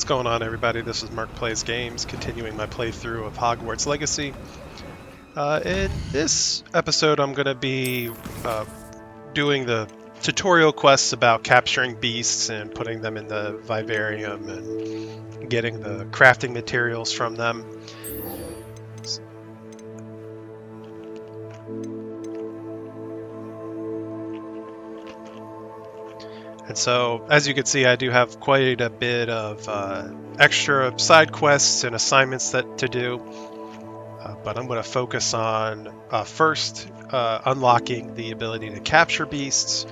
going on, everybody? This is Mark Plays Games, continuing my playthrough of Hogwarts Legacy. In this episode, I'm going to be doing the tutorial quests about capturing beasts and putting them in the Vivarium and getting the crafting materials from them. And so, as you can see, I do have quite a bit of extra side quests and assignments to do. But I'm going to focus on first unlocking the ability to capture beasts,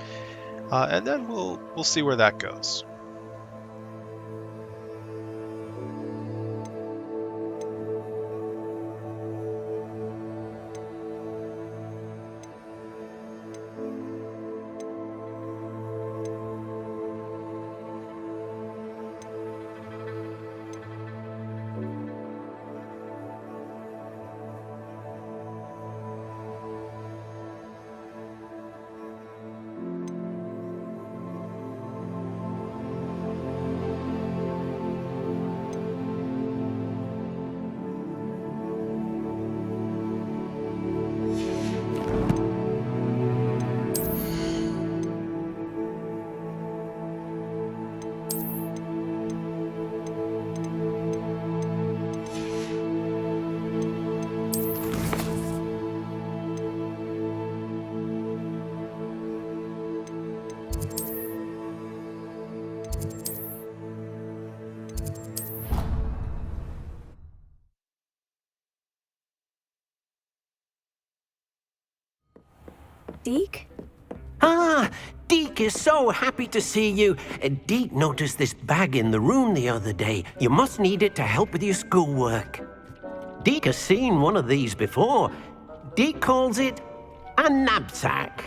and then we'll see where that goes. Deke? Ah, Deke is so happy to see you. Deke noticed this bag in the room the other day. You must need it to help with your schoolwork. Deke has seen one of these before. Deke calls it a knapsack.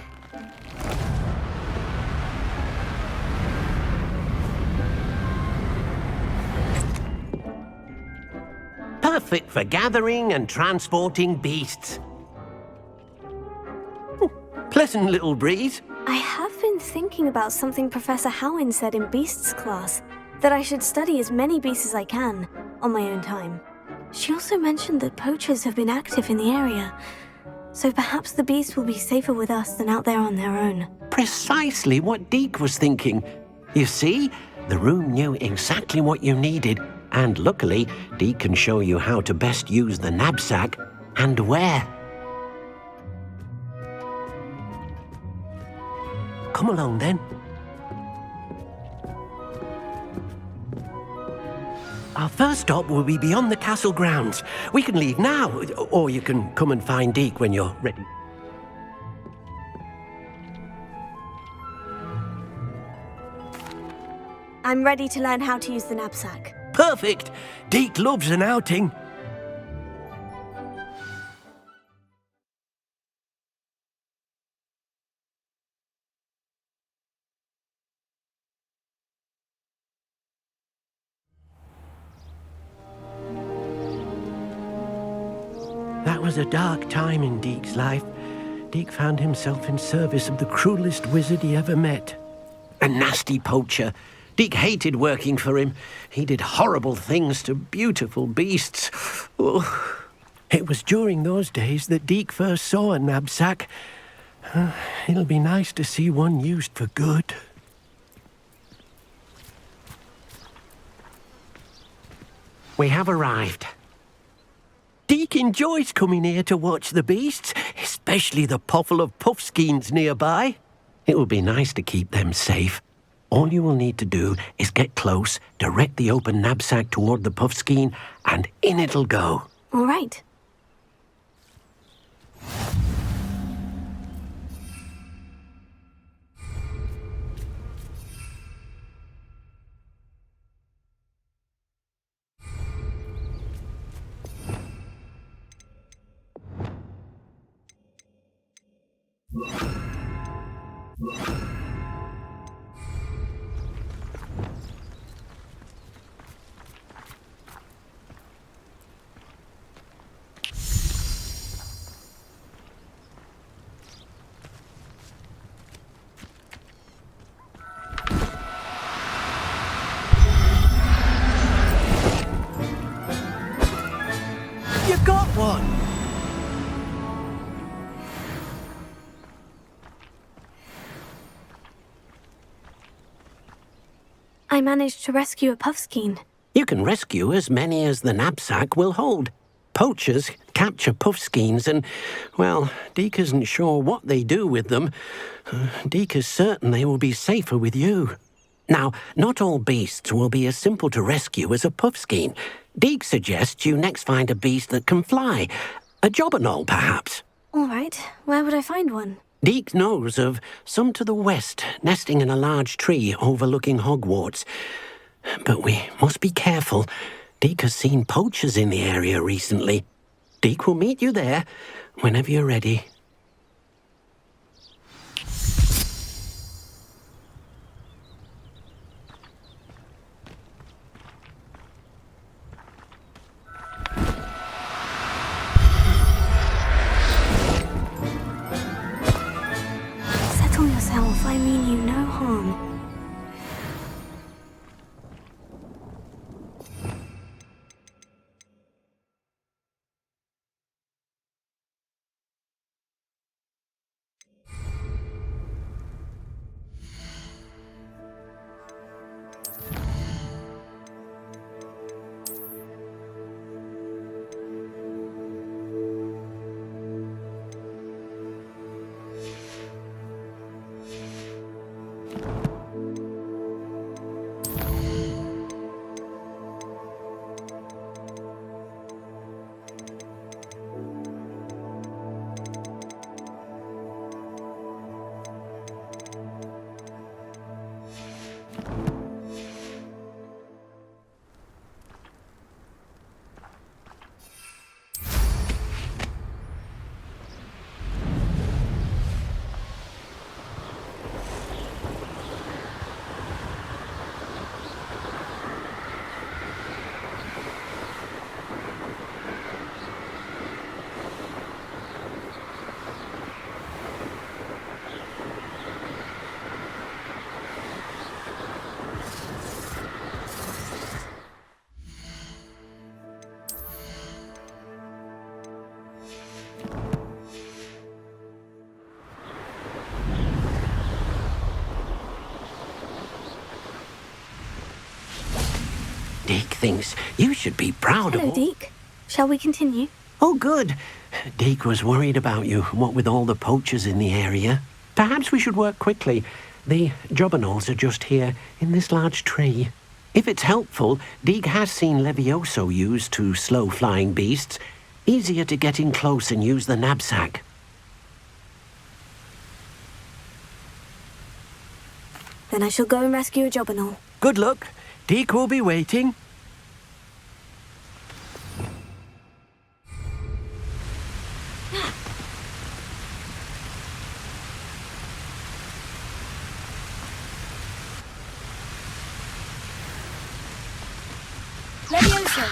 Perfect for gathering and transporting beasts. Pleasant little breeze. I have been thinking about something Professor Howin said in Beasts class, that I should study as many beasts as I can, on my own time. She also mentioned that poachers have been active in the area, so perhaps the beasts will be safer with us than out there on their own. Precisely what Deke was thinking. You see, the room knew exactly what you needed, and luckily, Deke can show you how to best use the knapsack and where. Come along, then. Our first stop will be beyond the castle grounds. We can leave now, or you can come and find Deke when you're ready. I'm ready to learn how to use the knapsack. Perfect! Deke loves an outing. That was a dark time in Deke's life. Deke found himself in service of the cruelest wizard he ever met. A nasty poacher. Deke hated working for him. He did horrible things to beautiful beasts. Oh. It was during those days that Deke first saw a knapsack. It'll be nice to see one used for good. We have arrived. Deke enjoys coming here to watch the beasts, especially the poffle of puffskeins nearby. It will be nice to keep them safe. All you will need to do is get close, direct the open knapsack toward the puffskein, and in it'll go. All right. got one! I managed to rescue a puffskein. You can rescue as many as the knapsack will hold. Poachers capture puffskeins and, well, Deke isn't sure what they do with them. Deke is certain they will be safer with you. Now, not all beasts will be as simple to rescue as a puffskein. Deke suggests you next find a beast that can fly. A jobberknoll, perhaps. All right, where would I find one? Deke knows of some to the west, nesting in a large tree overlooking Hogwarts. But we must be careful. Deke has seen poachers in the area recently. Deke will meet you there whenever you're ready. Settle yourself, I mean you no harm. Deke thinks you should be proud Hello, of... Deke. Shall we continue? Oh, good. Deke was worried about you, what with all the poachers in the area. Perhaps we should work quickly. The jobberknolls are just here, in this large tree. If it's helpful, Deke has seen Levioso used to slow flying beasts. Easier to get in close and use the knapsack. Then I shall go and rescue a jobberknoll. Good luck. Deke will be waiting. Levioso!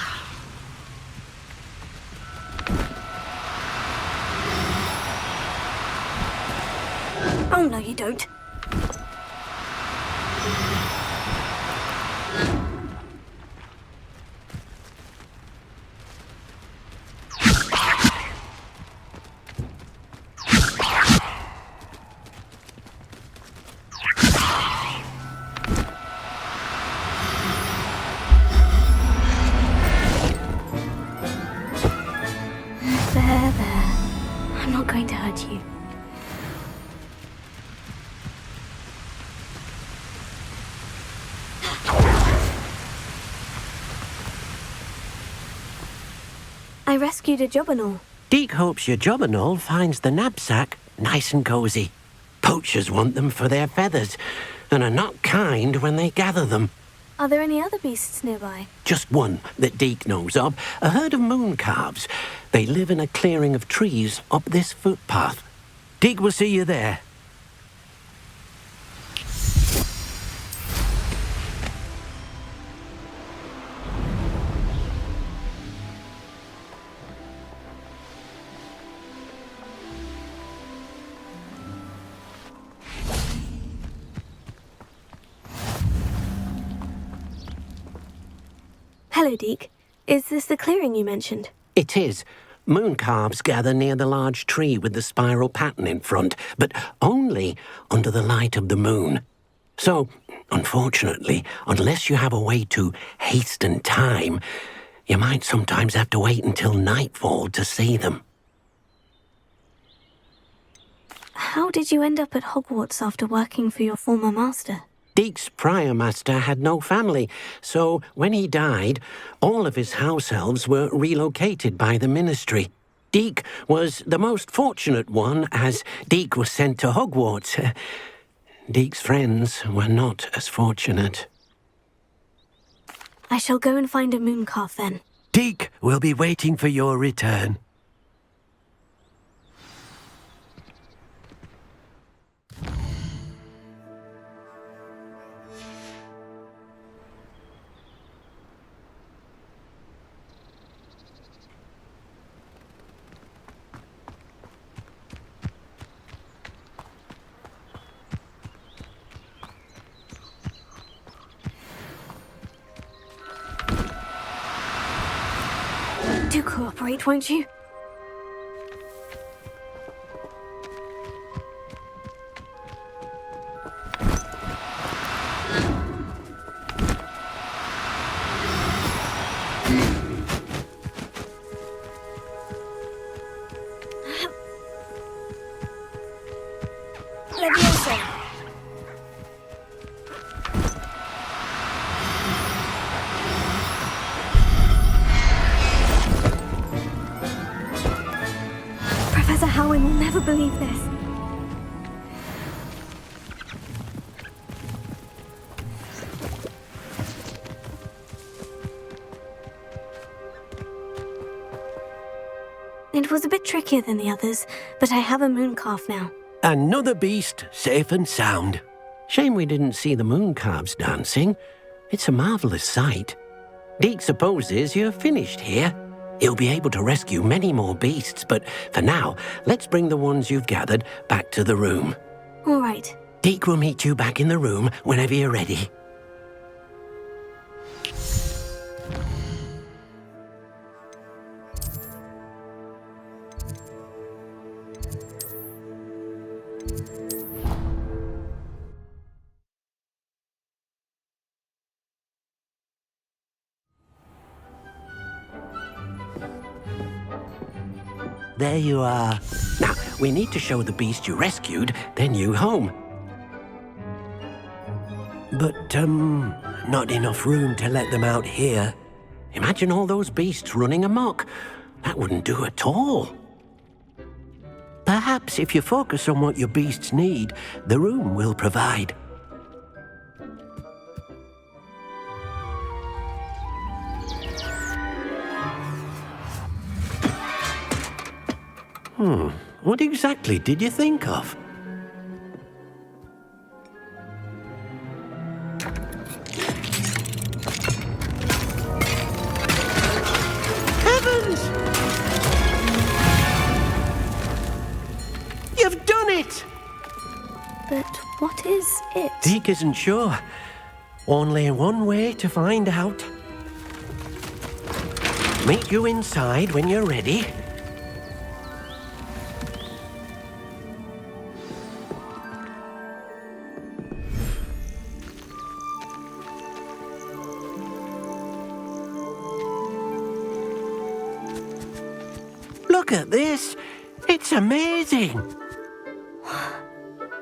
Oh, no, you don't. There. I'm not going to hurt you. I rescued a jobberknoll. Deke hopes your jobberknoll finds the knapsack nice and cozy. Poachers want them for their feathers and are not kind when they gather them. Are there any other beasts nearby? Just one that Deke knows of, a herd of moon calves. They live in a clearing of trees up this footpath. Deke will see you there. Hello, Deke. Is this the clearing you mentioned? It is. Moon calves gather near the large tree with the spiral pattern in front, but only under the light of the moon. So, unfortunately, unless you have a way to hasten time, you might sometimes have to wait until nightfall to see them. How did you end up at Hogwarts after working for your former master? Deek's prior master had no family, so when he died, all of his house elves were relocated by the ministry. Deek was the most fortunate one, as Deek was sent to Hogwarts. Deek's friends were not as fortunate. I shall go and find a moon calf then. Deek will be waiting for your return. Do cooperate, won't you? Leviosa. Professor Howin will never believe this. It was a bit trickier than the others, but I have a moon calf now. Another beast, safe and sound. Shame we didn't see the moon calves dancing. It's a marvellous sight. Deek supposes you're finished here. He'll be able to rescue many more beasts, but for now, let's bring the ones you've gathered back to the room. All right. Deek will meet you back in the room whenever you're ready. There you are. Now, we need to show the beast you rescued their new home. But, not enough room to let them out here. Imagine all those beasts running amok. That wouldn't do at all. Perhaps if you focus on what your beasts need, the room will provide. What exactly did you think of? Heavens! You've done it! But what is it? Deek isn't sure. Only one way to find out. Meet you inside when you're ready. Look at this! It's amazing!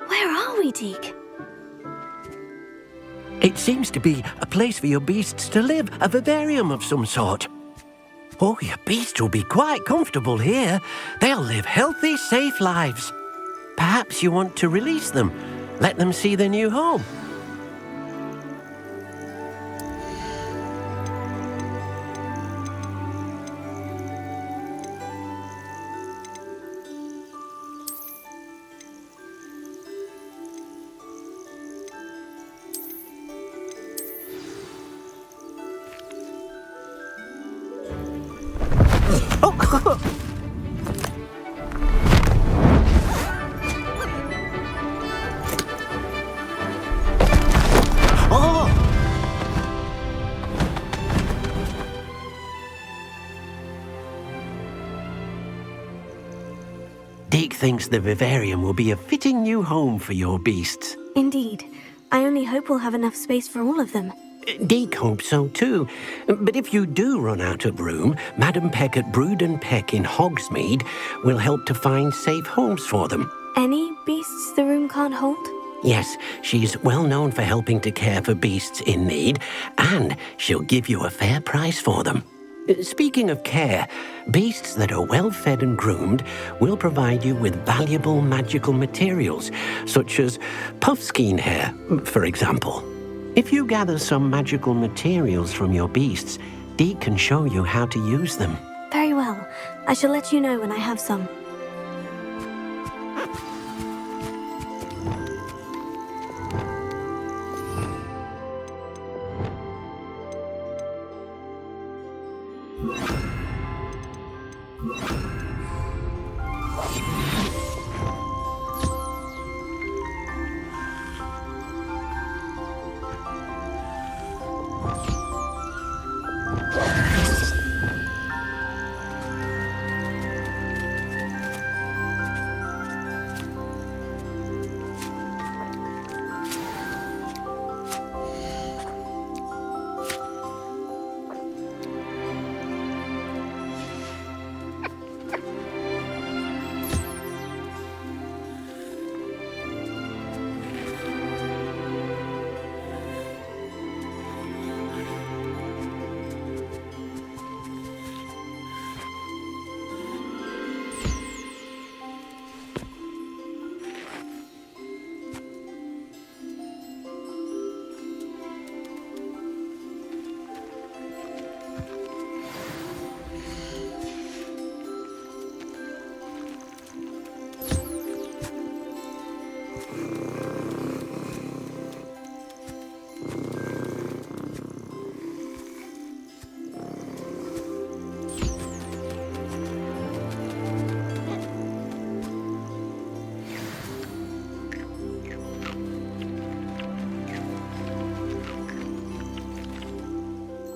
Where are we, Deek? It seems to be a place for your beasts to live, a vivarium of some sort. Oh, your beasts will be quite comfortable here. They'll live healthy, safe lives. Perhaps you want to release them, let them see their new home. Deke thinks the Vivarium will be a fitting new home for your beasts. Indeed. I only hope we'll have enough space for all of them. Deke hopes so too. But if you do run out of room, Madam Peck at Brood and Peck in Hogsmeade will help to find safe homes for them. Any beasts the room can't hold? Yes, she's well known for helping to care for beasts in need, and she'll give you a fair price for them. Speaking of care, beasts that are well fed and groomed will provide you with valuable magical materials, such as puffskein hair, for example. If you gather some magical materials from your beasts, Deke can show you how to use them. Very well. I shall let you know when I have some.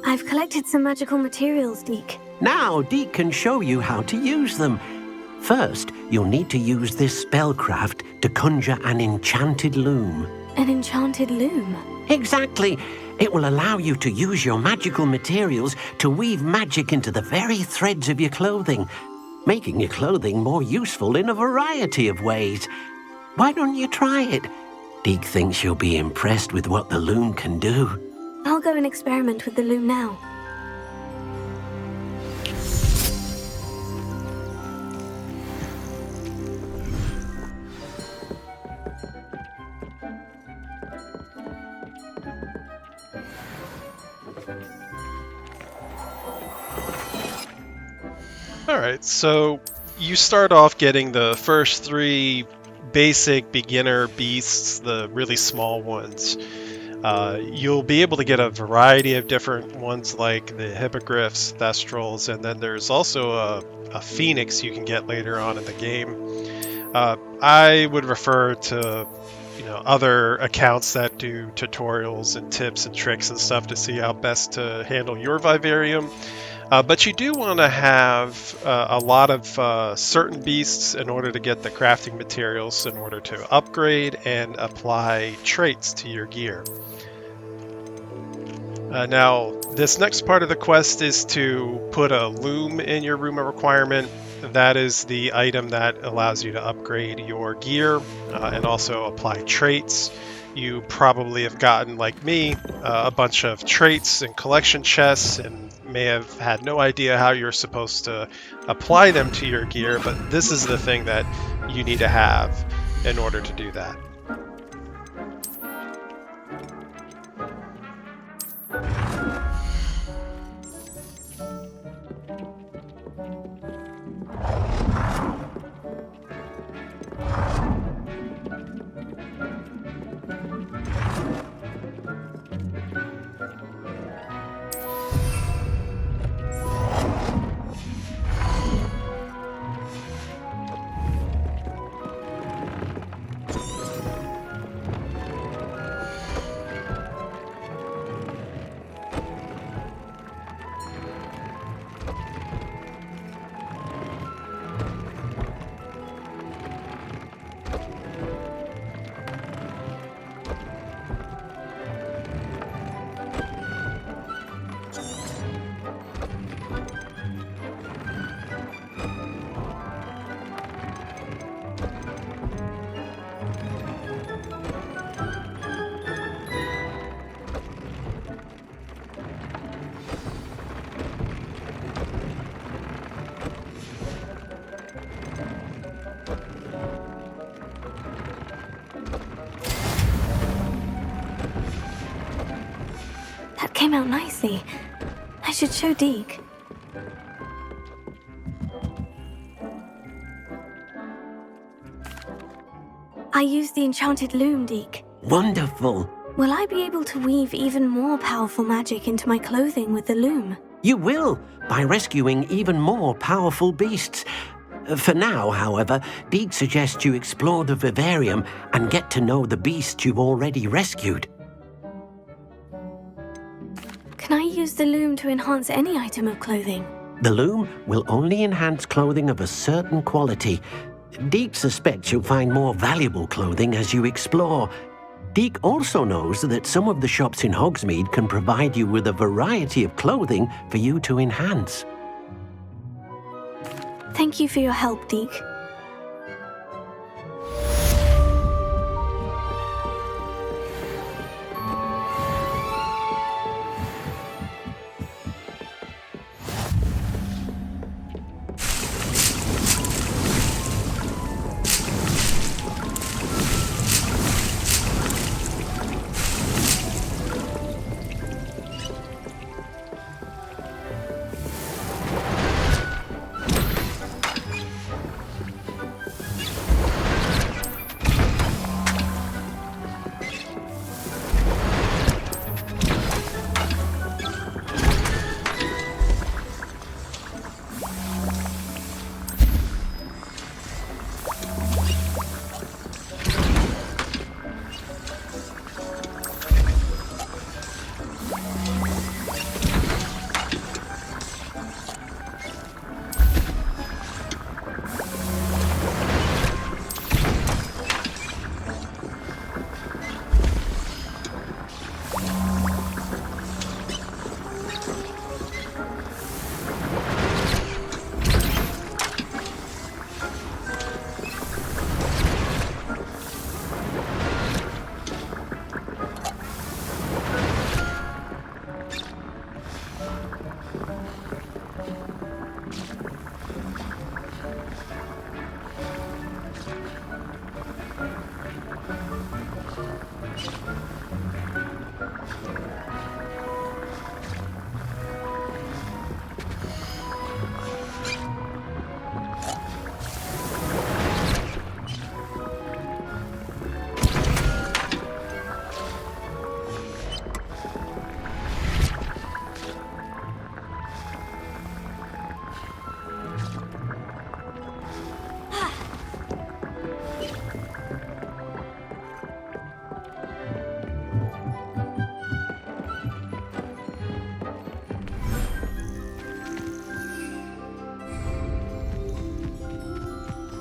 I've collected some magical materials, Deke. Now Deke can show you how to use them. First, you'll need to use this spellcraft to conjure an enchanted loom. An enchanted loom? Exactly. It will allow you to use your magical materials to weave magic into the very threads of your clothing, making your clothing more useful in a variety of ways. Why don't you try it? Deke thinks you'll be impressed with what the loom can do. I'll go and experiment with the loom now. Alright, so you start off getting the first 3 basic beginner beasts, the really small ones. You'll be able to get a variety of different ones like the hippogriffs, thestrals, and then there's also a phoenix you can get later on in the game. I would refer to other accounts that do tutorials and tips and tricks and stuff to see how best to handle your vivarium. But you do want to have a lot of certain beasts in order to get the crafting materials in order to upgrade and apply traits to your gear. Now, this next part of the quest is to put a loom in your room of requirement. That is the item that allows you to upgrade your gear and also apply traits. You probably have gotten, like me, a bunch of traits and collection chests and may have had no idea how you're supposed to apply them to your gear, but this is the thing that you need to have in order to do that. came out nicely. I should show Deke. I used the enchanted loom, Deke. Wonderful. Will I be able to weave even more powerful magic into my clothing with the loom? You will, by rescuing even more powerful beasts. For now, however, Deke suggests you explore the Vivarium and get to know the beasts you've already rescued. Can I use the loom to enhance any item of clothing? The loom will only enhance clothing of a certain quality. Deke suspects you'll find more valuable clothing as you explore. Deke also knows that some of the shops in Hogsmeade can provide you with a variety of clothing for you to enhance. Thank you for your help, Deke.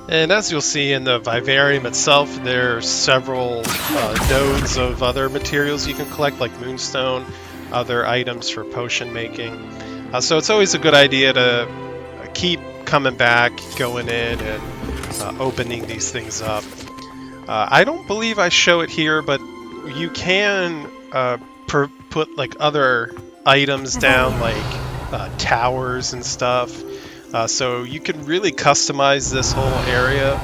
And as you'll see in the Vivarium itself, there are several nodes of other materials you can collect, like moonstone, other items for potion making. So it's always a good idea to keep coming back, going in, and opening these things up. I don't believe I show it here, but you can put like other items down, like towers and stuff. So you can really customize this whole area.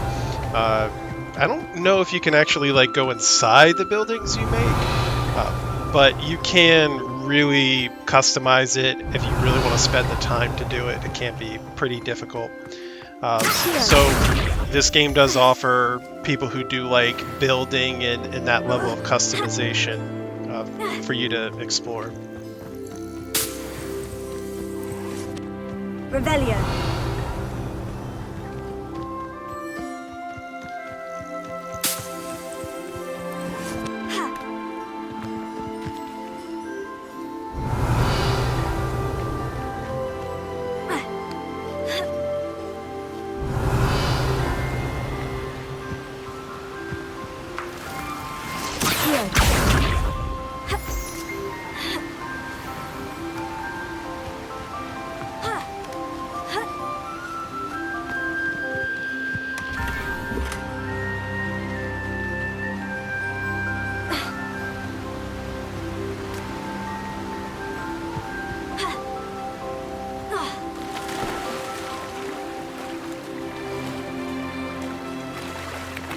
I don't know if you can actually like go inside the buildings you make, but you can really customize it if you really want to spend the time to do it. It can be pretty difficult. So this game does offer people who do like building and that level of customization for you to explore. Revelio.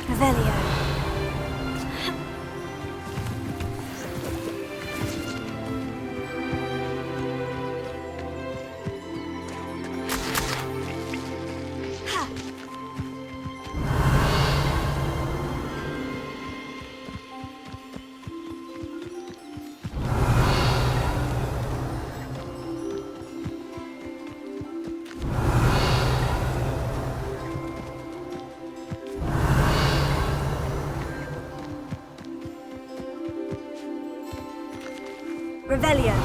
Revelio. Revelio.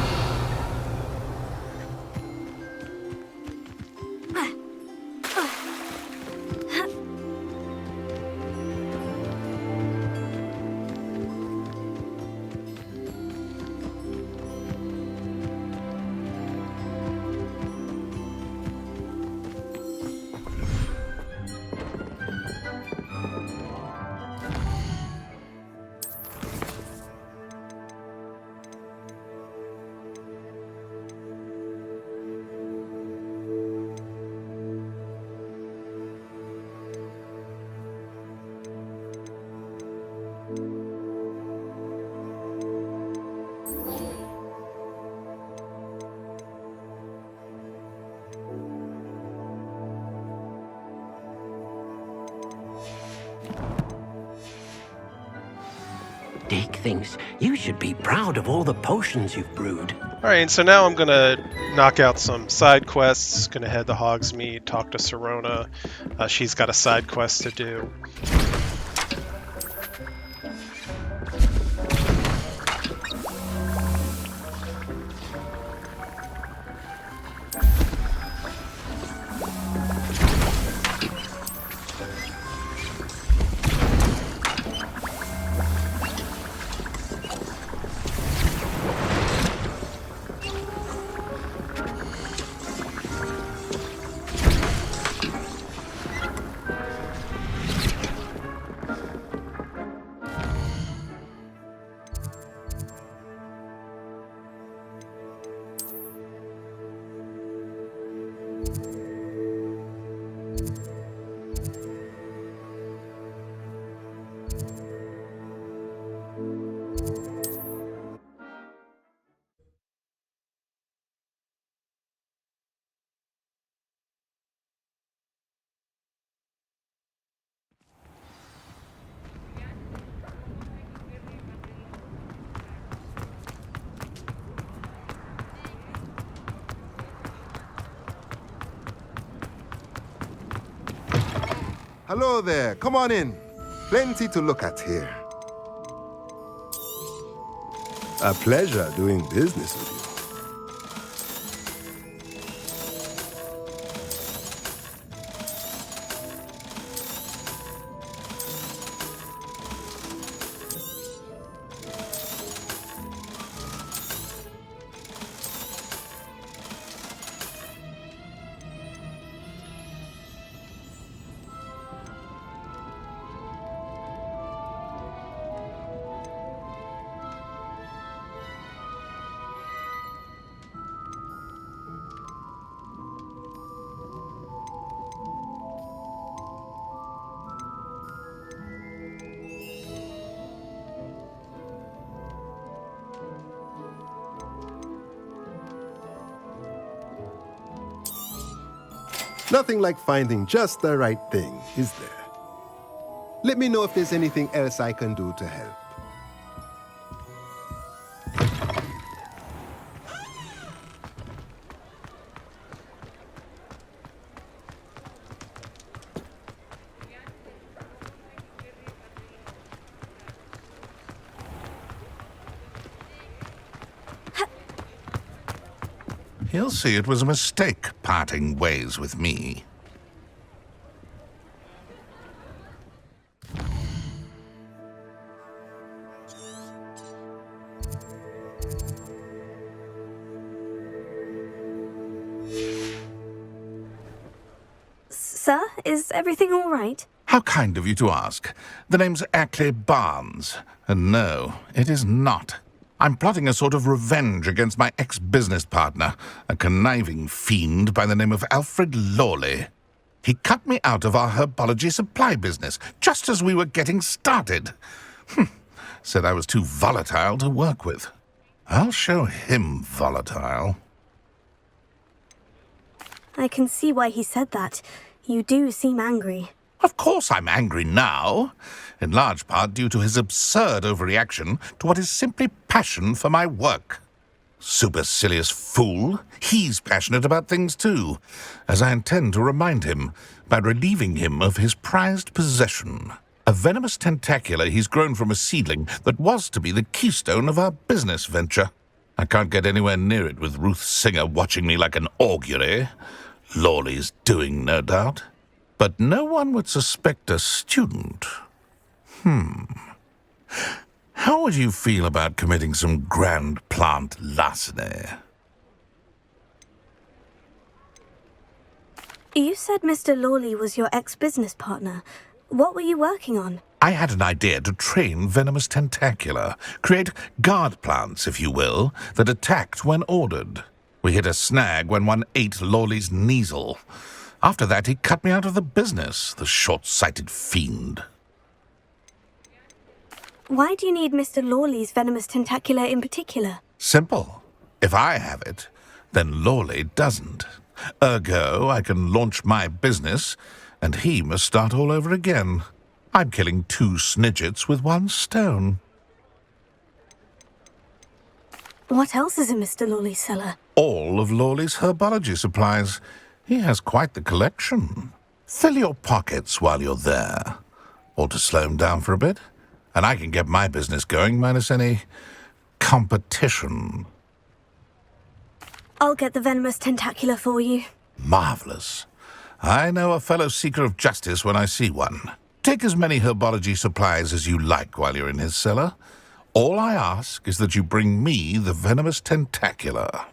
Deke thinks you should be proud of all the potions you've brewed. Alright, so now I'm gonna knock out some side quests. Gonna head to Hogsmeade, talk to Sirona. She's got a side quest to do. Hello there, come on in. Plenty to look at here. A pleasure doing business with you. Nothing like finding just the right thing, is there? Let me know if there's anything else I can do to help. He'll see it was a mistake parting ways with me. Sir, is everything all right? How kind of you to ask. The name's Ackley Barnes. And no, it is not. I'm plotting a sort of revenge against my ex-business partner, a conniving fiend by the name of Alfred Lawley. He cut me out of our herbology supply business, just as we were getting started. Said I was too volatile to work with. I'll show him volatile. I can see why he said that. You do seem angry. Of course I'm angry now, in large part due to his absurd overreaction to what is simply passion for my work. Supercilious fool, he's passionate about things too, as I intend to remind him by relieving him of his prized possession, a venomous tentacula he's grown from a seedling that was to be the keystone of our business venture. I can't get anywhere near it with Ruth Singer watching me like an augury. Lawley's doing, no doubt. But no one would suspect a student. How would you feel about committing some grand plant larceny? You said Mr. Lawley was your ex-business partner. What were you working on? I had an idea to train venomous tentacula, create guard plants, if you will, that attacked when ordered. We hit a snag when one ate Lawley's Kneasel. After that, he cut me out of the business, the short-sighted fiend. Why do you need Mr. Lawley's venomous tentacula in particular? Simple. If I have it, then Lawley doesn't. Ergo, I can launch my business, and he must start all over again. I'm killing 2 snidgets with 1 stone. What else is in Mr. Lawley's cellar? All of Lawley's herbology supplies. He has quite the collection. Fill your pockets while you're there. Or to slow him down for a bit, and I can get my business going minus any competition. I'll get the venomous tentacula for you. Marvelous. I know a fellow seeker of justice when I see one. Take as many herbology supplies as you like while you're in his cellar. All I ask is that you bring me the venomous tentacula.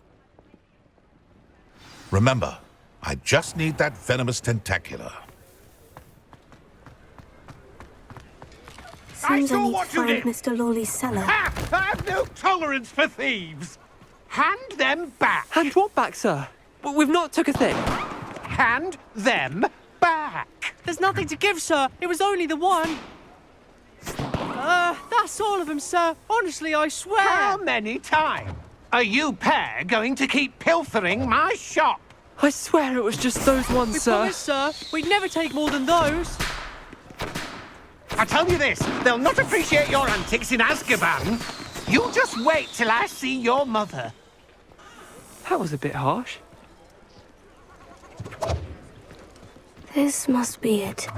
Remember, I just need that venomous tentacula. Seems I need to find Mr. Lawley's cellar. I have no tolerance for thieves. Hand them back. Hand what back, sir? We've not took a thing. Hand them back. There's nothing to give, sir. It was only the one. That's all of them, sir. Honestly, I swear. How many times are you pair going to keep pilfering my shop? I swear it was just those ones, We sir. promise, sir. We'd never take more than those. I tell you this, they'll not appreciate your antics in Azkaban. You just wait till I see your mother. That was a bit harsh. This must be it.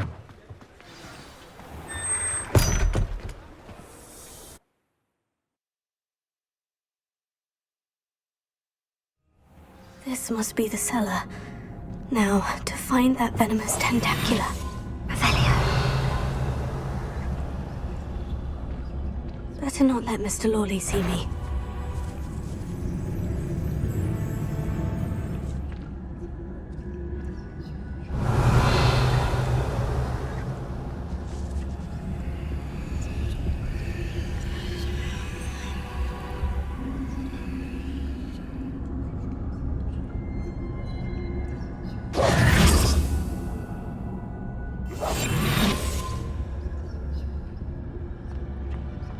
This must be the cellar. Now, to find that venomous tentacula. Revelio. Better not let Mr. Lawley see me.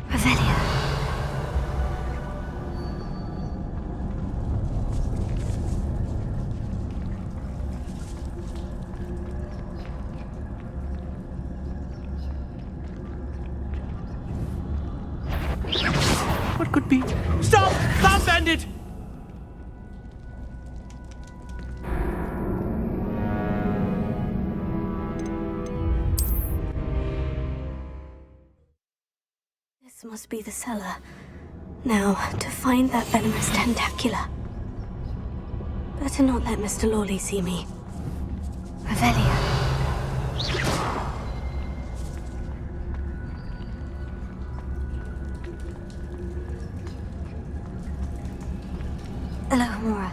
Revelio. What could be? Stop! That's ended! This must be the cellar. Now, to find that venomous tentacula. Better not let Mr. Lawley see me. Revelio. Alohomora.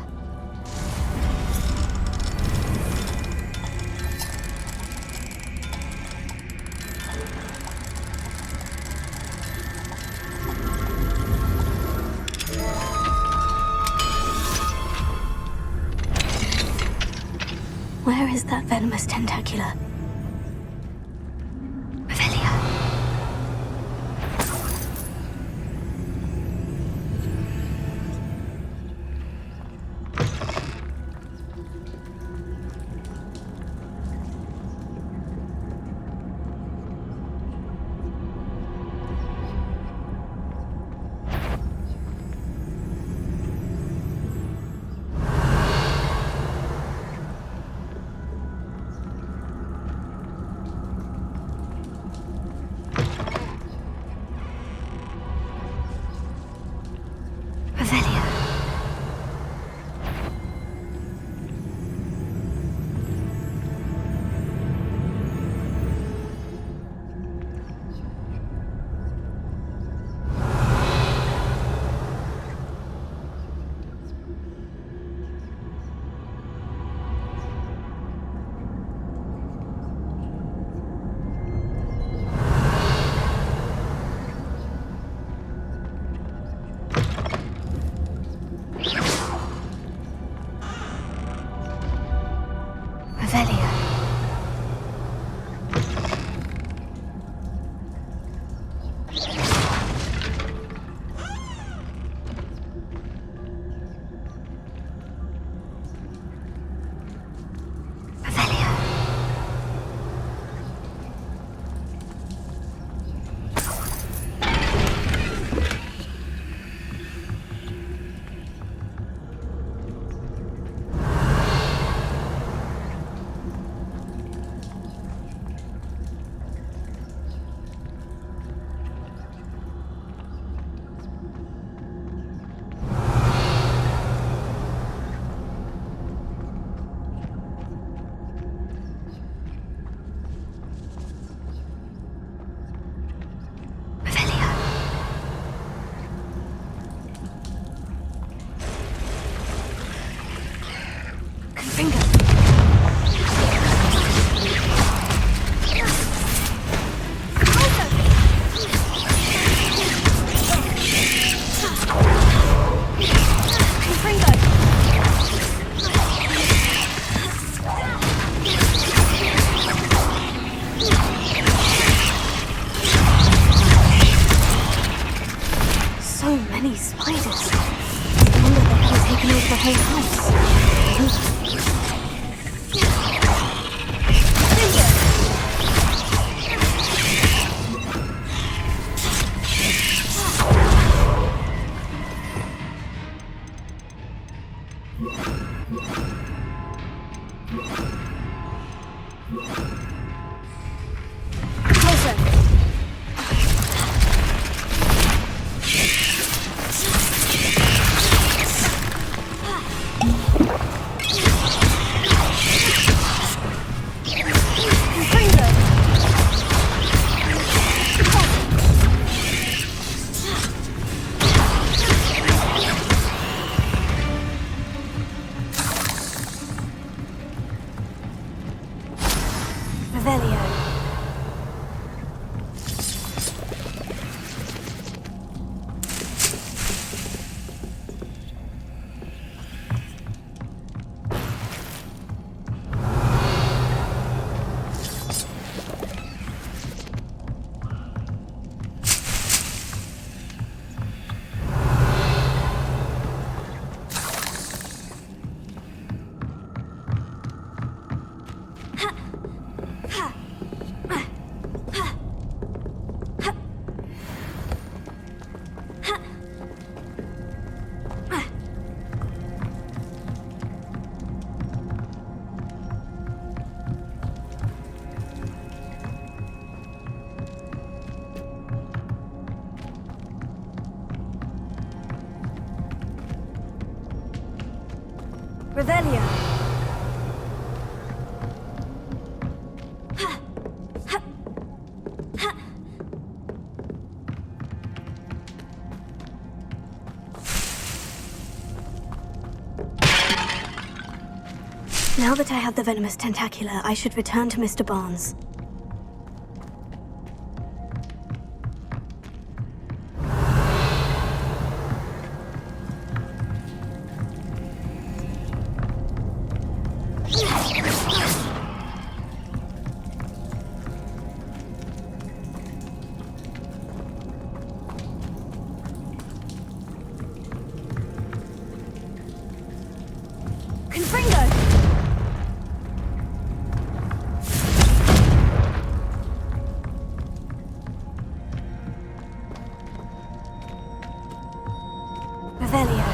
Where is that venomous tentacula? Revelio. whole house. Closer. Revelio. Revelio. Now that I have the venomous tentacula, I should return to Mr. Barnes. Confringo! Revelio.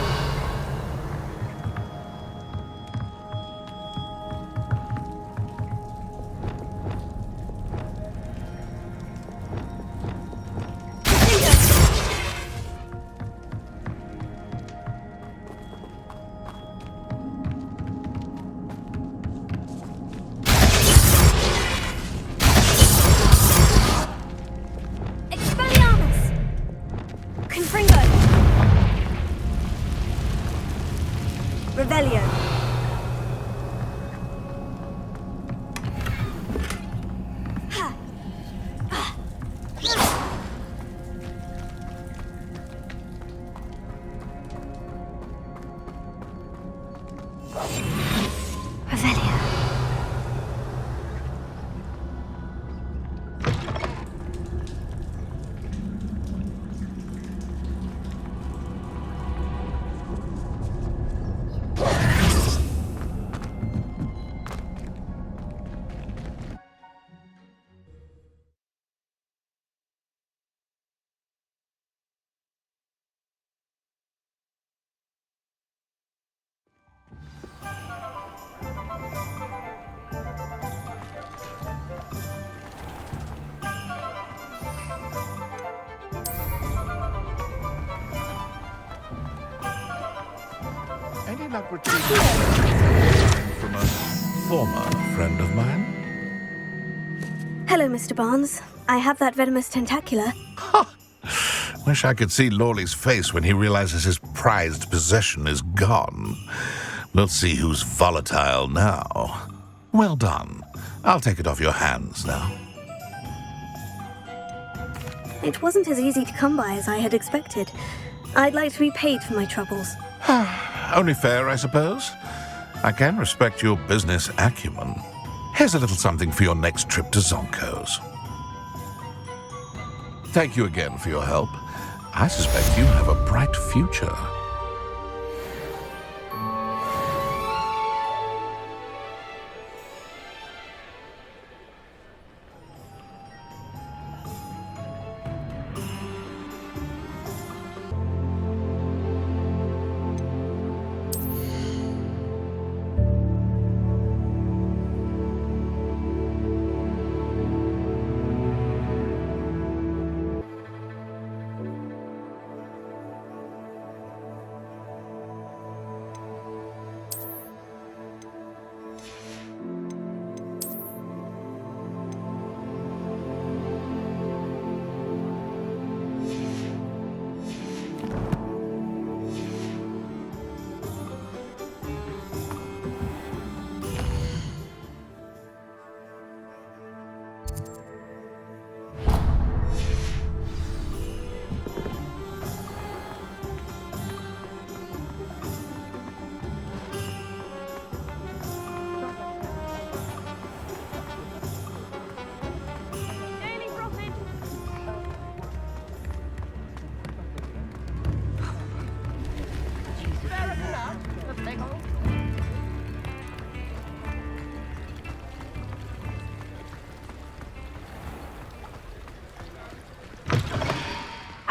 Expelliarmus! Confringo! Revelio. Revelio. Any luck retrieving from a former friend of mine? Hello, Mr. Barnes. I have that venomous tentacula. Wish I could see Lawley's face when he realizes his prized possession is gone. We'll see who's volatile now. Well done. I'll take it off your hands now. It wasn't as easy to come by as I had expected. I'd like to be paid for my troubles. Only fair, I suppose. I can respect your business acumen. Here's a little something for your next trip to Zonko's. Thank you again for your help. I suspect you have a bright future.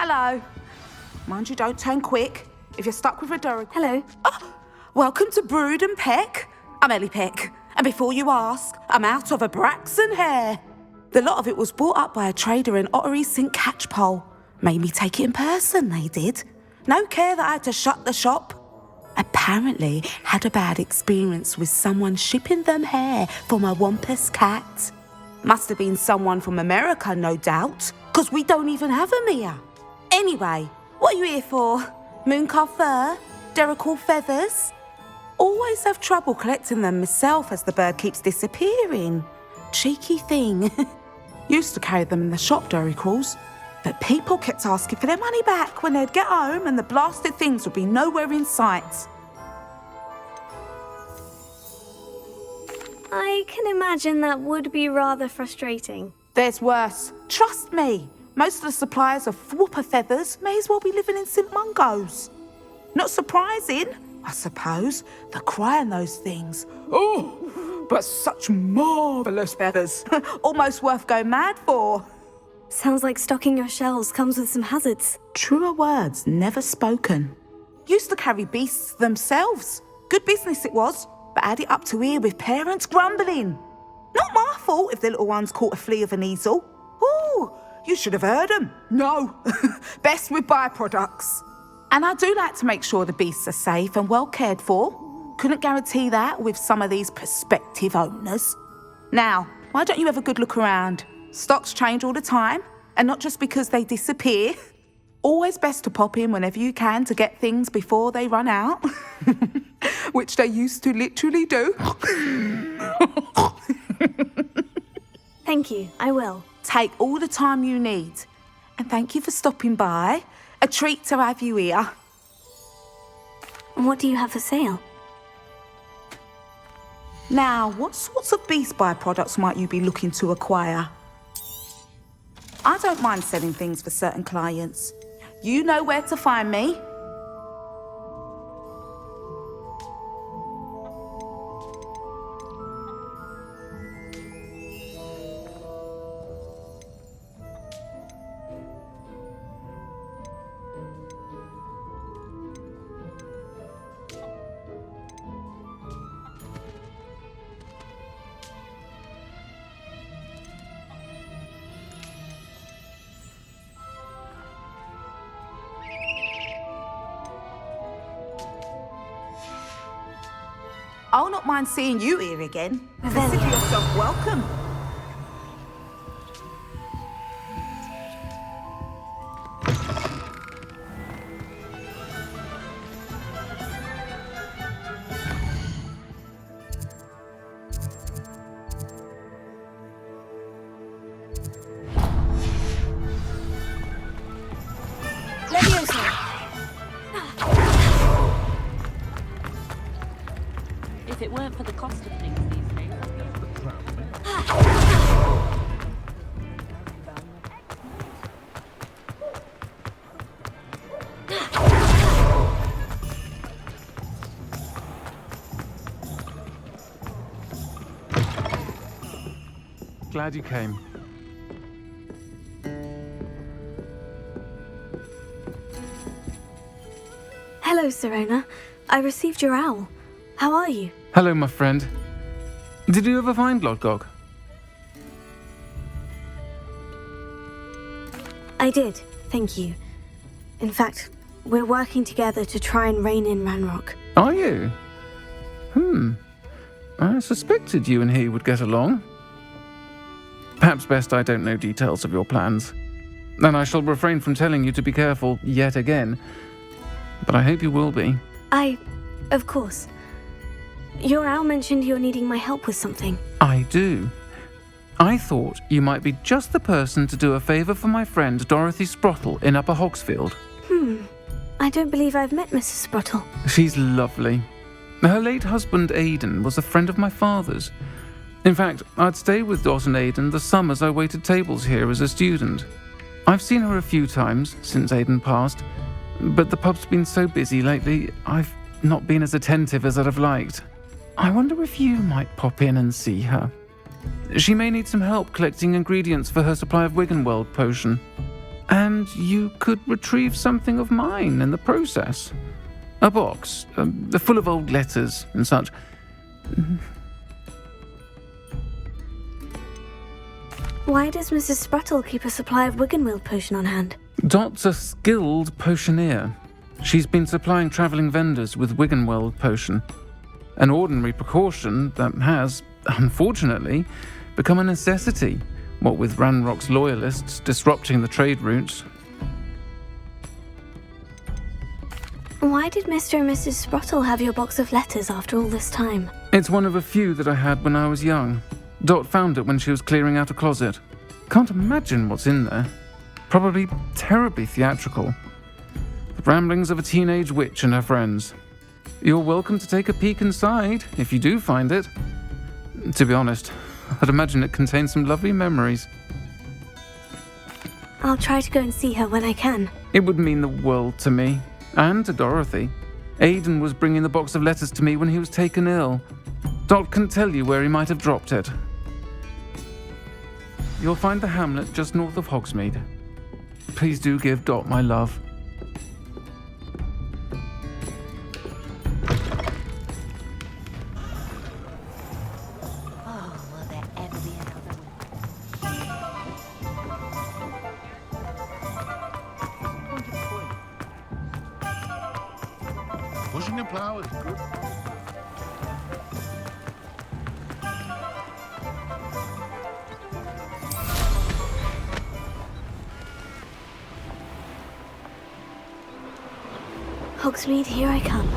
Hello. Mind you, don't turn quick. If you're stuck with a Durag... Hello. Oh, welcome to Brood and Peck. I'm Ellie Peck. And before you ask, I'm out of a Braxton hair. The lot of it was bought up by a trader in Ottery St. Catchpole. Made me take it in person, they did. No care that I had to shut the shop. Apparently had a bad experience with someone shipping them hair for my Wampus cat. Must have been someone from America, no doubt, because we don't even have them here. Anyway, what are you here for? Mooncar fur? Derrickle feathers? Always have trouble collecting them myself as the bird keeps disappearing. Cheeky thing. Used to carry them in the shop, Derricles, but people kept asking for their money back when they'd get home and the blasted things would be nowhere in sight. I can imagine that would be rather frustrating. There's worse. Trust me. Most of the suppliers of whooper feathers may as well be living in St. Mungo's. Not surprising, I suppose, the cry on those things. Oh, but such marvellous feathers. Almost worth going mad for. Sounds like stocking your shelves comes with some hazards. Truer words never spoken. Used to carry beasts themselves. Good business it was, but had it up to here with parents grumbling. Not my fault if the little ones caught a flea of an easel. Ooh, you should have heard them. No, best with byproducts. And I do like to make sure the beasts are safe and well cared for. Couldn't guarantee that with some of these prospective owners. Now, why don't you have a good look around? Stocks change all the time, and not just because they disappear. Always best to pop in whenever you can to get things before they run out. Which they used to literally do. Thank you, I will. Take all the time you need. And thank you for stopping by. A treat to have you here. What do you have for sale? Now, what sorts of beast byproducts might you be looking to acquire? I don't mind selling things for certain clients. You know where to find me. I'll not mind seeing you here again. Consider yourself welcome. If it weren't for the cost of things these days, I'd go for the crown. Glad you came. Hello, Serona. I received your owl. How are you? Hello, my friend. Did you ever find Lodgog? I did, thank you. In fact, we're working together to try and rein in Ranrock. Are you? I suspected you and he would get along. Perhaps best I don't know details of your plans. And I shall refrain from telling you to be careful yet again. But I hope you will be. Of course. Your owl mentioned you're needing my help with something. I do. I thought you might be just the person to do a favour for my friend Dorothy Sprottle in Upper Hogsfield. I don't believe I've met Mrs. Sprottle. She's lovely. Her late husband Aidan was a friend of my father's. In fact, I'd stay with Dot and Aidan the summers I waited tables here as a student. I've seen her a few times since Aidan passed, but the pub's been so busy lately, I've not been as attentive as I'd have liked. I wonder if you might pop in and see her. She may need some help collecting ingredients for her supply of Wiggenweld potion. and you could retrieve something of mine in the process. A box, full of old letters and such. Why does Mrs. Spruttle keep a supply of Wiggenweld potion on hand? Dot's a skilled potioneer. She's been supplying travelling vendors with Wiggenweld potion, an ordinary precaution that has, unfortunately, become a necessity, what with Ranrock's loyalists disrupting the trade routes. Why did Mr. and Mrs. Spruttle have your box of letters after all this time? It's one of a few that I had when I was young. Dot found it when she was clearing out a closet. Can't imagine what's in there. Probably terribly theatrical. The ramblings of a teenage witch and her friends. You're welcome to take a peek inside, if you do find it. To be honest, I'd imagine it contains some lovely memories. I'll try to go and see her when I can. It would mean the world to me, and to Dorothy. Aidan was bringing the box of letters to me when he was taken ill. Dot can tell you where he might have dropped it. You'll find the hamlet just north of Hogsmeade. Please do give Dot my love. Pushing a plough is good. Hogsmeade, here I come.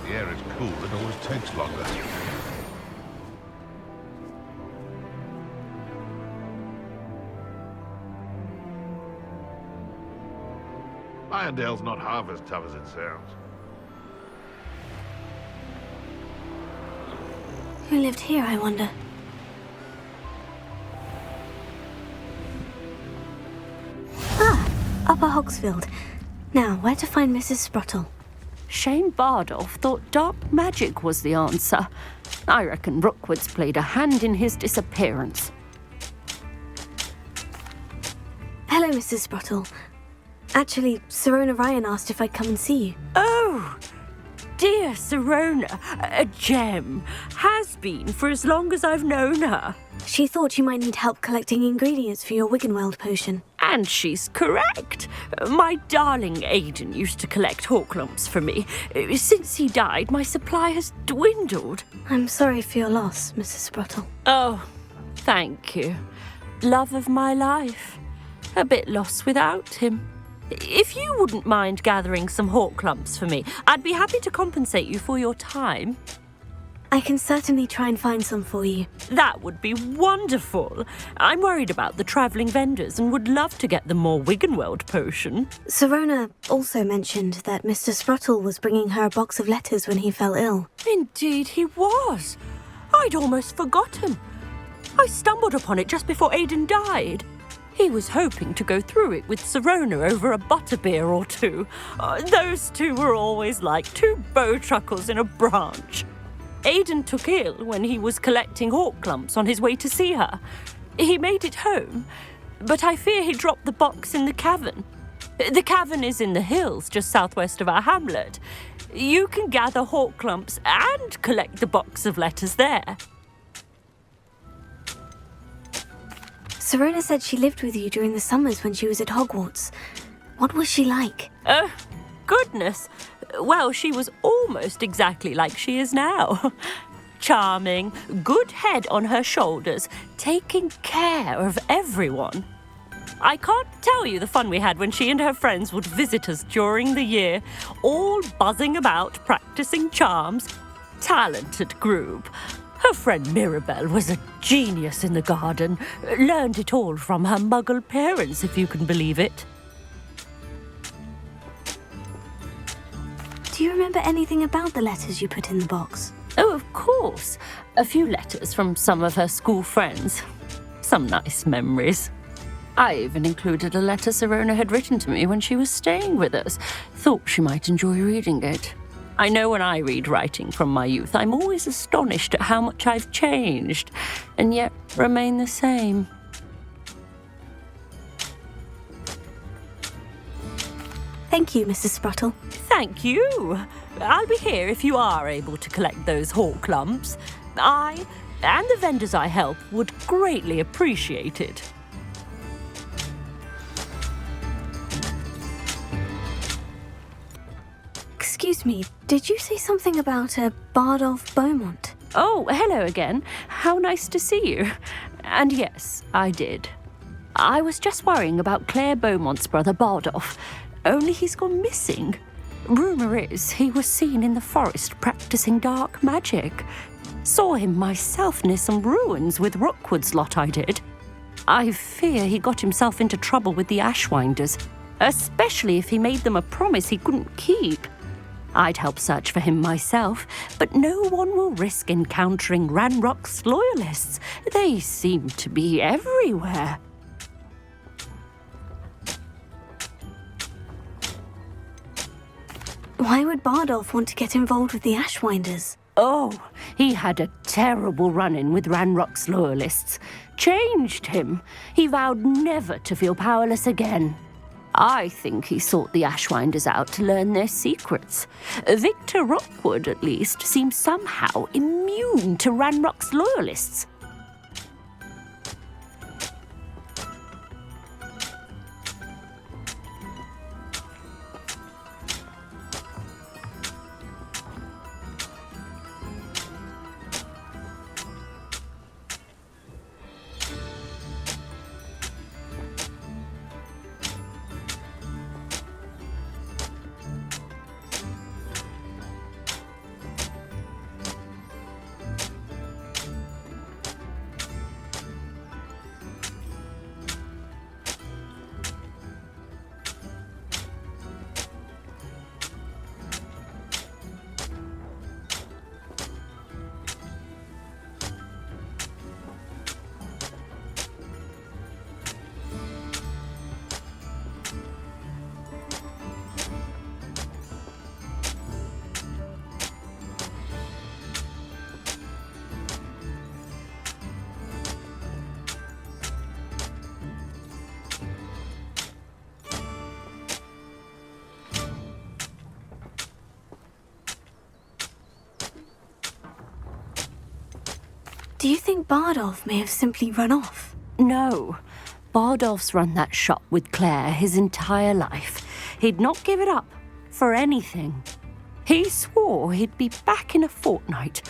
The air is cool, it always takes longer. Irondale's not half as tough as it sounds. Who lived here, I wonder? Ah, Upper Hogsfield. Now, where to find Mrs. Spruttle? Shane Bardolph thought dark magic was the answer. I reckon Rookwood's played a hand in his disappearance. Hello, Mrs. Spruttle. Actually, Sirona Ryan asked if I'd come and see you. Oh, dear Sirona, a gem. Has been for as long as I've known her. She thought you might need help collecting ingredients for your Wiggenweld potion. And she's correct. My darling Aidan used to collect hawklumps for me. Since he died, my supply has dwindled. I'm sorry for your loss, Mrs. Spruttle. Oh, thank you. Love of my life. A bit lost without him. If you wouldn't mind gathering some hawklumps for me, I'd be happy to compensate you for your time. I can certainly try and find some for you. That would be wonderful. I'm worried about the travelling vendors and would love to get them more Wiggenweld potion. Sirona also mentioned that Mr. Spruttle was bringing her a box of letters when he fell ill. Indeed he was. I'd almost forgotten. I stumbled upon it just before Aidan died. He was hoping to go through it with Sirona over a butterbeer or two. Those two were always like two bowtruckles in a branch. Aidan took ill when he was collecting hawk clumps on his way to see her. He made it home, but I fear he dropped the box in the cavern. The cavern is in the hills just southwest of our hamlet. You can gather hawk clumps and collect the box of letters there. Serona said she lived with you during the summers when she was at Hogwarts. What was she like? Oh, goodness. Well, she was almost exactly like she is now. Charming, good head on her shoulders, taking care of everyone. I can't tell you the fun we had when she and her friends would visit us during the year, all buzzing about, practicing charms. Talented group. Her friend Mirabelle was a genius in the garden. Learned it all from her muggle parents, if you can believe it. Do you remember anything about the letters you put in the box? Oh, of course. A few letters from some of her school friends. Some nice memories. I even included a letter Serona had written to me when she was staying with us. Thought she might enjoy reading it. I know when I read writing from my youth, I'm always astonished at how much I've changed, and yet remain the same. Thank you, Mrs. Spruttle. Thank you. I'll be here if you are able to collect those hawk clumps. I and the vendors I help would greatly appreciate it. Excuse me, did you say something about a Bardolph Beaumont? Oh, hello again. How nice to see you. And yes, I did. I was just worrying about Claire Beaumont's brother Bardolph, only he's gone missing. Rumour is he was seen in the forest practicing dark magic. Saw him myself near some ruins with Rookwood's lot I did. I fear he got himself into trouble with the Ashwinders, especially if he made them a promise he couldn't keep. I'd help search for him myself, but no one will risk encountering Ranrock's loyalists. They seem to be everywhere. Why would Bardolph want to get involved with the Ashwinders? Oh, he had a terrible run-in with Ranrock's loyalists. Changed him. He vowed never to feel powerless again. I think he sought the Ashwinders out to learn their secrets. Victor Rookwood, at least, seems somehow immune to Ranrock's loyalists. Do you think Bardolph may have simply run off? No. Bardolph's run that shop with Claire his entire life. He'd not give it up for anything. He swore he'd be back in a fortnight.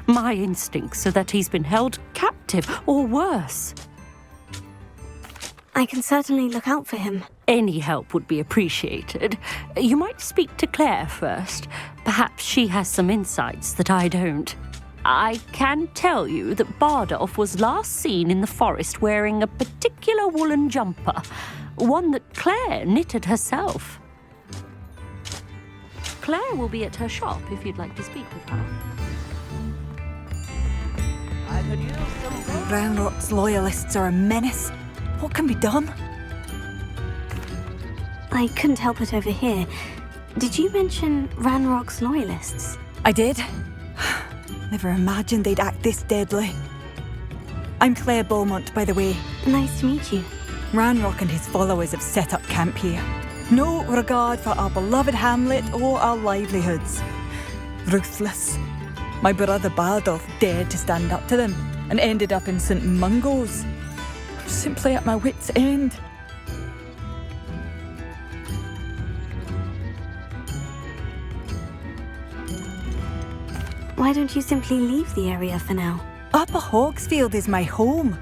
My instincts are that he's been held captive, or worse. I can certainly look out for him. Any help would be appreciated. You might speak to Claire first. Perhaps she has some insights that I don't. I can tell you that Bardolph was last seen in the forest wearing a particular woolen jumper, one that Claire knitted herself. Claire will be at her shop if you'd like to speak with her. I could use some... Ranrock's loyalists are a menace. What can be done? I couldn't help it over here. Did you mention Ranrock's loyalists? I did. Never imagined they'd act this deadly. I'm Claire Beaumont, by the way. Nice to meet you. Ranrock and his followers have set up camp here. No regard for our beloved hamlet or our livelihoods. Ruthless. My brother Bardolph dared to stand up to them and ended up in St. Mungo's. I'm simply at my wit's end. Why don't you simply leave the area for now? Upper Hogsfield is my home.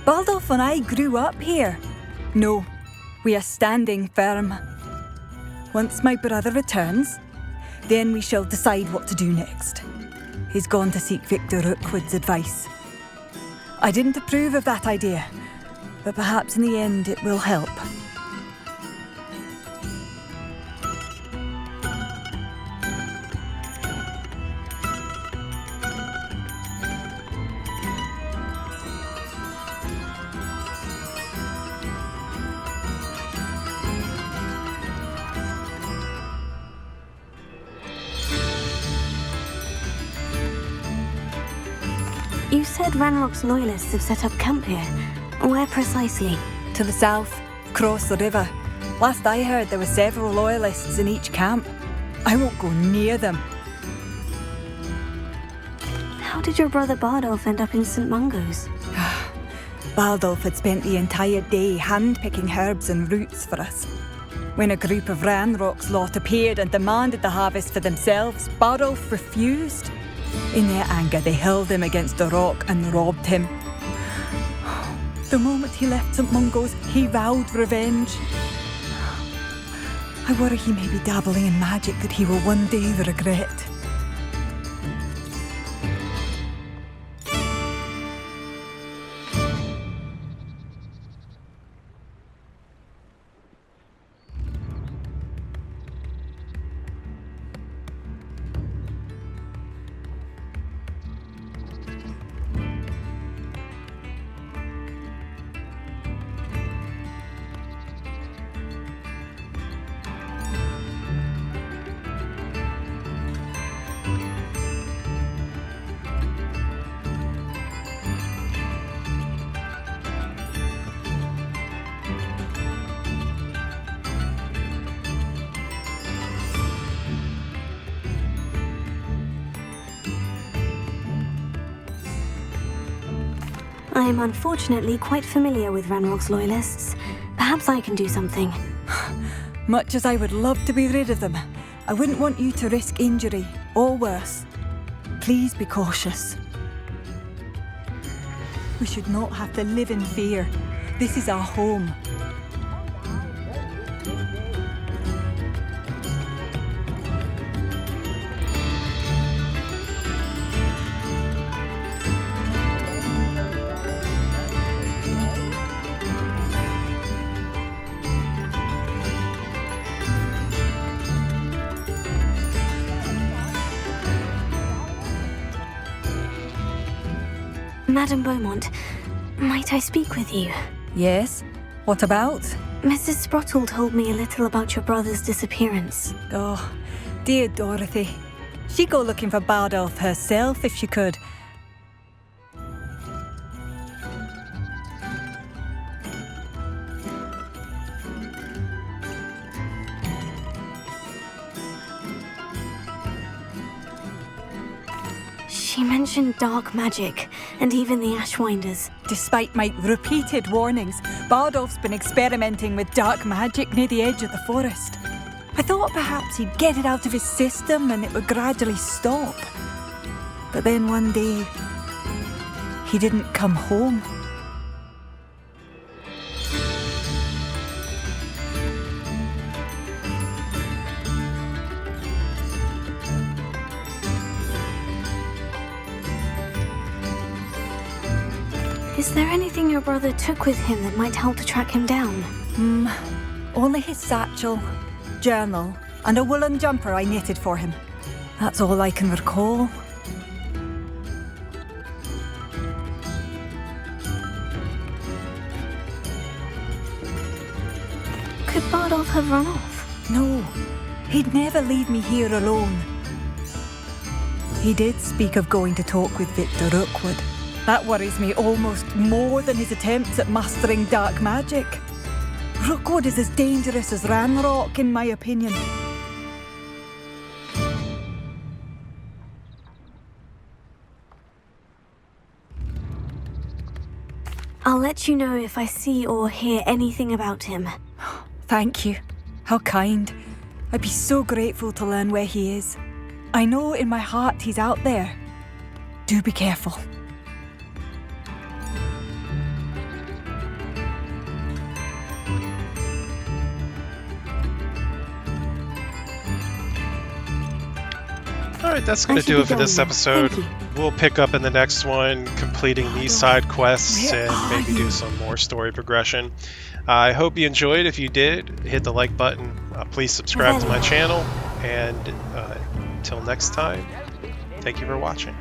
Bardolph and I grew up here. No, we are standing firm. Once my brother returns, then we shall decide what to do next. He's gone to seek Victor Rookwood's advice. I didn't approve of that idea, but perhaps in the end it will help. You said Ranrock's loyalists have set up camp here. Where precisely? To the south, across the river. Last I heard, there were several loyalists in each camp. I won't go near them. How did your brother Bardolph end up in St. Mungo's? Bardolph had spent the entire day hand-picking herbs and roots for us. When a group of Ranrock's lot appeared and demanded the harvest for themselves, Bardolph refused. In their anger, they hurled him against a rock and robbed him. The moment he left St. Mungo's, he vowed revenge. I worry he may be dabbling in magic that he will one day regret. I am unfortunately quite familiar with Ranrock's loyalists. Perhaps I can do something. Much as I would love to be rid of them, I wouldn't want you to risk injury, or worse. Please be cautious. We should not have to live in fear. This is our home. Madame Beaumont, might I speak with you? Yes? What about? Mrs. Sprottle told me a little about your brother's disappearance. Oh, dear Dorothy. She'd go looking for Bardolph herself if she could. She mentioned dark magic, and even the Ashwinders. Despite my repeated warnings, Bardolph's been experimenting with dark magic near the edge of the forest. I thought perhaps he'd get it out of his system and it would gradually stop. But then one day, he didn't come home. Is there anything your brother took with him that might help to track him down? Only his satchel, journal, and a woolen jumper I knitted for him. That's all I can recall. Could Bardolph have run off? No, he'd never leave me here alone. He did speak of going to talk with Victor Rookwood. That worries me almost more than his attempts at mastering dark magic. Rookwood is as dangerous as Ranrock, in my opinion. I'll let you know if I see or hear anything about him. Thank you. How kind. I'd be so grateful to learn where he is. I know in my heart he's out there. Do be careful. Alright, that's going to do it for this episode. We'll pick up in the next one, completing these side quests and maybe do some more story progression. I hope you enjoyed. If you did, hit the like button. Please subscribe to my channel. And until next time, thank you for watching.